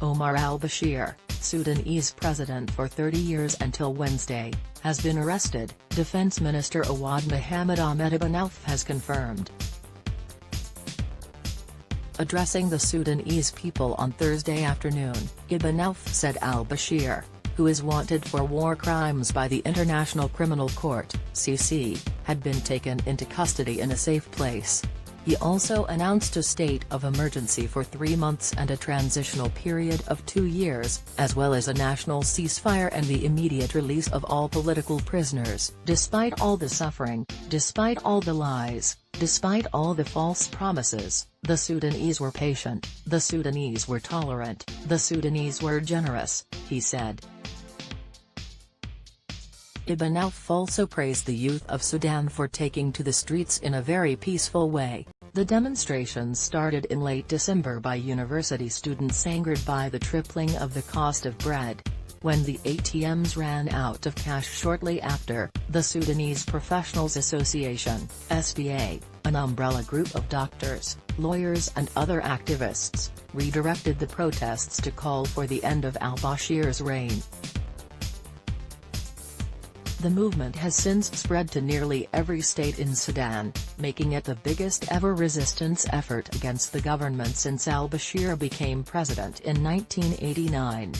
Omar al-Bashir, Sudanese president for 30 years until Wednesday, has been arrested, Defense Minister Awad Mohammed Ahmed Ibn Auf has confirmed. Addressing the Sudanese people on Thursday afternoon, Ibn Auf said al-Bashir, who is wanted for war crimes by the International Criminal Court (ICC), had been taken into custody in a safe place. He also announced a state of emergency for 3 months and a transitional period of 2 years, as well as a national ceasefire and the immediate release of all political prisoners. Despite all the suffering, despite all the lies, despite all the false promises, the Sudanese were patient, the Sudanese were tolerant, the Sudanese were generous, he said. Ibn Auf also praised the youth of Sudan for taking to the streets in a very peaceful way. The demonstrations started in late December by university students angered by the tripling of the cost of bread. When the ATMs ran out of cash shortly after, the Sudanese Professionals Association (SPA), an umbrella group of doctors, lawyers and other activists, redirected the protests to call for the end of al-Bashir's reign. The movement has since spread to nearly every state in Sudan, making it the biggest ever resistance effort against the government since al-Bashir became president in 1989.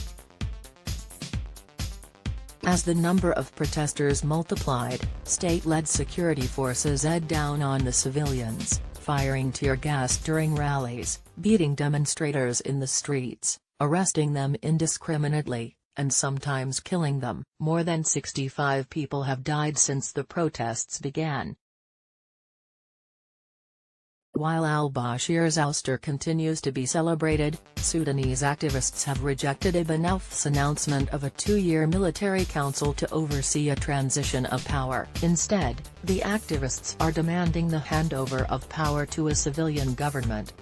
As the number of protesters multiplied, state-led security forces ed down on the civilians, firing tear gas during rallies, beating demonstrators in the streets, arresting them indiscriminately, and sometimes killing them. More than 65 people have died since the protests began. While al-Bashir's ouster continues to be celebrated, Sudanese activists have rejected Ibn Auf's announcement of a 2-year military council to oversee a transition of power. Instead, the activists are demanding the handover of power to a civilian government.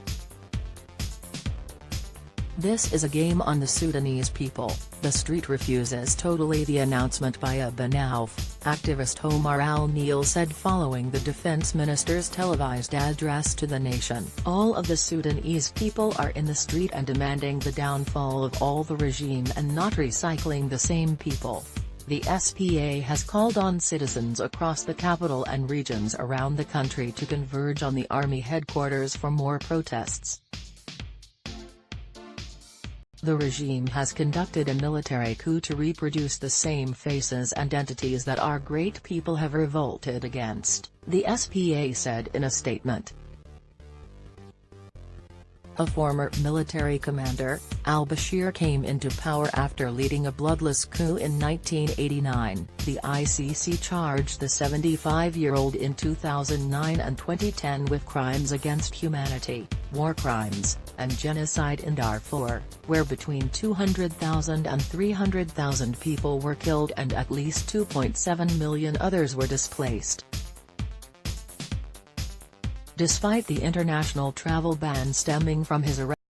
This is a game on the Sudanese people. The street refuses totally the announcement by Ibn Auf, activist Omar al-Nil said following the defense minister's televised address to the nation. All of the Sudanese people are in the street and demanding the downfall of all the regime and not recycling the same people. The SPA has called on citizens across the capital and regions around the country to converge on the army headquarters for more protests. The regime has conducted a military coup to reproduce the same faces and entities that our great people have revolted against, the SPA said in a statement. A former military commander, al-Bashir came into power after leading a bloodless coup in 1989. The ICC charged the 75-year-old in 2009 and 2010 with crimes against humanity, war crimes, and genocide in Darfur, where between 200,000 and 300,000 people were killed and at least 2.7 million others were displaced. Despite the international travel ban stemming from his arrest,